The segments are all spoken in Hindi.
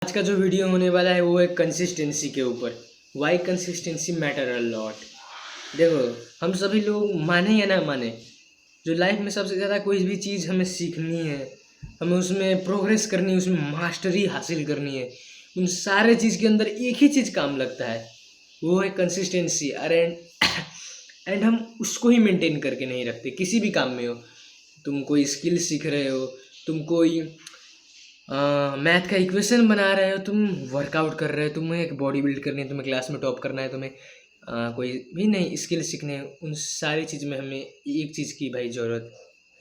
आज का जो वीडियो होने वाला है वो है कंसिस्टेंसी के ऊपर। Why consistency matter a lot. देखो, हम सभी लोग माने या ना माने, जो लाइफ में सबसे ज़्यादा कोई भी चीज़ हमें सीखनी है, हमें उसमें प्रोग्रेस करनी है, उसमें मास्टरी हासिल करनी है, उन सारे चीज़ के अंदर एक ही चीज़ काम लगता है, वो है कंसिस्टेंसी। अरे एंड हम उसको ही मेंटेन करके नहीं रखते किसी भी काम में हो। तुम कोई स्किल सीख रहे हो, तुम कोई मैथ का इक्वेशन बना रहे हो, तुम वर्कआउट कर रहे हो, तुम्हें एक बॉडी बिल्ड करनी है, तुम्हें क्लास में टॉप करना है, तुम्हें कोई भी नहीं स्किल सीखने हैं, उन सारी चीज़ में हमें एक चीज़ की भाई ज़रूरत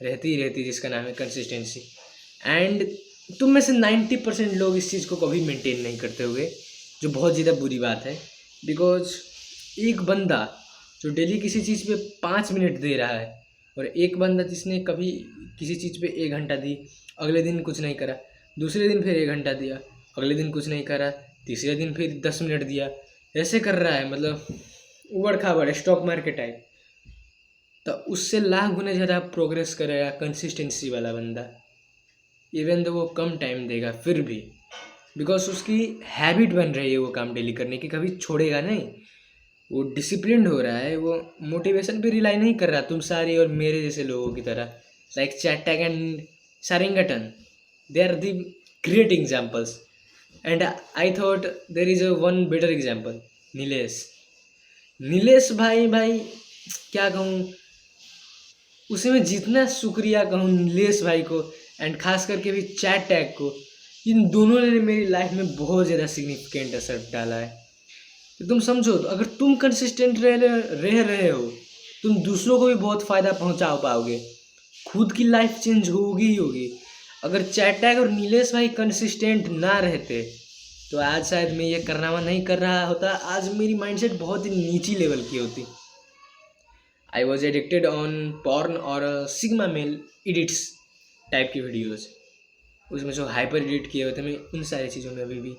रहती ही रहती है, जिसका नाम है कंसिस्टेंसी। एंड तुम में से 90% लोग इस चीज़ को कभी मेंटेन नहीं करते होंगे, जो बहुत ज़्यादा बुरी बात है। बिकॉज एक बंदा जो डेली किसी चीज़ पे 5 मिनट दे रहा है, और एक बंदा जिसने कभी किसी चीज़ पे 1 घंटा दी, अगले दिन कुछ नहीं करा, दूसरे दिन फिर 1 घंटा दिया, अगले दिन कुछ नहीं करा, तीसरे दिन फिर 10 मिनट दिया, ऐसे कर रहा है, मतलब उबड़ खाबड़ स्टॉक मार्केट टाइप। तो उससे लाख गुना ज़्यादा प्रोग्रेस करेगा कंसिस्टेंसी वाला बंदा। इवन तो वो कम टाइम देगा फिर भी, बिकॉज उसकी हैबिट बन रही है वो काम डेली करने की, कभी छोड़ेगा नहीं, वो डिसिप्लिन्ड हो रहा है, वो मोटिवेशन पे रिलाई नहीं कर रहा तुम सारे और मेरे जैसे लोगों की तरह। लाइक चैटैक एंड सारंगटन, they are the great examples, and I thought there is a one better example, Nilesh भाई क्या कहूँ उसे, मैं जितना शुक्रिया कहूँ नीलेश भाई को, एंड खास करके भी चैट टैग को, इन दोनों ने मेरी लाइफ में बहुत ज़्यादा सिग्निफिकेंट असर डाला है। तो तुम समझो, तो अगर तुम कंसिस्टेंट रह रहे हो, तुम दूसरों को भी बहुत फ़ायदा पहुंचा पाओगे, खुद की लाइफ चेंज होगी ही होगी। अगर चैटैग और नीलेश भाई कंसिस्टेंट ना रहते तो आज शायद मैं ये करनामा नहीं कर रहा होता, आज मेरी माइंडसेट बहुत ही नीची लेवल की होती। I was addicted on porn और सिग्मा मेल एडिट्स टाइप की वीडियोज़, उसमें जो हाइपर एडिट किए होते, मैं उन सारी चीज़ों में अभी भी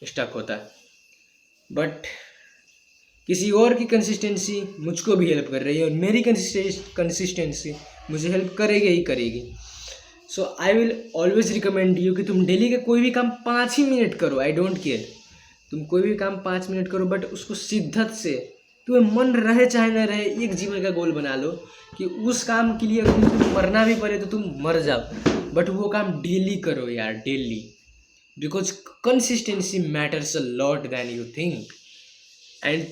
स्टक होता। बट किसी और की कंसिस्टेंसी मुझको भी हेल्प कर रही है, और मेरी कंसिस्टेंसी मुझे हेल्प करेगी ही करेगी। So I will always recommend you कि तुम डेली का कोई भी काम 5 ही मिनट करो, आई डोंट केयर, तुम कोई भी काम 5 मिनट करो, बट उसको शिद्दत से, तुम्हें मन रहे चाहे न रहे, एक जीवन का गोल बना लो कि उस काम के लिए अगर तुम मरना भी पड़े तो तुम मर जाओ, बट वो काम डेली करो यार, daily. Because consistency matters a lot than you think. And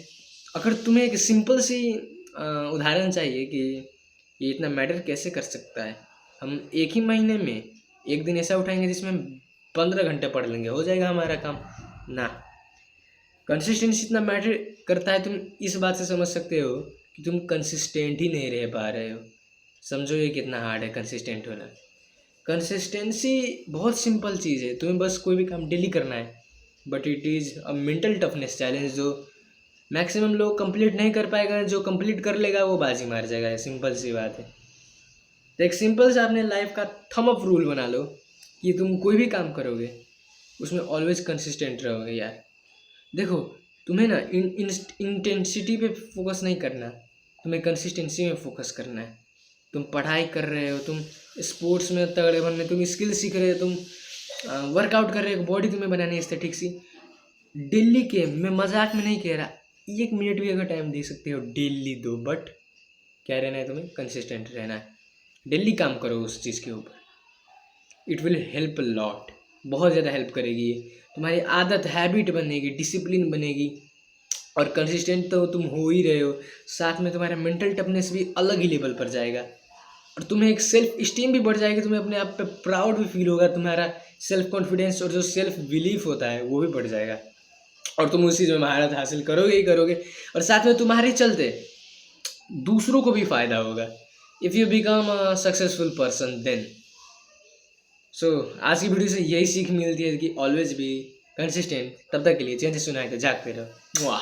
अगर तुम्हें एक सिंपल सी उदाहरण चाहिए कि ये इतना मैटर कैसे कर सकता है, हम एक ही महीने में एक दिन ऐसा उठाएंगे जिसमें 15 घंटे पढ़ लेंगे, हो जाएगा हमारा काम ना। कंसिस्टेंसी इतना मैटर करता है, तुम इस बात से समझ सकते हो कि तुम कंसिस्टेंट ही नहीं रह पा रहे हो। समझो ये कितना हार्ड है कंसिस्टेंट होना। कंसिस्टेंसी बहुत सिंपल चीज़ है, तुम्हें बस कोई भी काम डेली करना है, but it is a mental toughness challenge जो मैक्सिमम लोग कंप्लीट नहीं कर पाएगा, जो कंप्लीट कर लेगा वो बाजी मार जाएगा, सिंपल सी बात है। तो एक सिंपल सा अपने लाइफ का थम अप रूल बना लो कि तुम कोई भी काम करोगे उसमें ऑलवेज कंसिस्टेंट रहोगे यार। देखो, तुम्हें ना इंटेंसिटी पे फोकस नहीं करना, तुम्हें कंसिस्टेंसी में फोकस करना है। तुम पढ़ाई कर रहे हो, तुम स्पोर्ट्स में तगड़े बनने, तुम स्किल सीख रहे हो, तुम वर्कआउट कर रहे हो, बॉडी तुम्हें बनानी है एस्थेटिक सी, डेली के, मैं मजाक में नहीं कह रहा, 1 मिनट भी अगर टाइम दे सकते हो डेली दो, बट क्या रहना है, तुम्हें कंसिस्टेंट रहना है, डेली काम करो उस चीज़ के ऊपर। इट विल हेल्प लॉट, बहुत ज़्यादा हेल्प करेगी ये, तुम्हारी आदत हैबिट बनेगी, डिसिप्लिन बनेगी, और कंसिस्टेंट तो तुम हो ही रहे हो, साथ में तुम्हारा मेंटल टफनेस भी अलग ही लेवल पर जाएगा, और तुम्हें एक सेल्फ स्टीम भी बढ़ जाएगी, तुम्हें अपने आप पे प्राउड भी फील होगा, तुम्हारा सेल्फ कॉन्फिडेंस और जो सेल्फ बिलीफ होता है वो भी बढ़ जाएगा, और तुम उसी में महारत हासिल करोगे ही करोगे, और साथ में तुम्हारे चलते दूसरों को भी फायदा होगा। If you become a successful person then. So आज की वीडियो से यही सीख मिलती है कि ऑलवेज बी कंसिस्टेंट। तब तक के लिए चेंज सुनाए तो जागते रहो। वाह।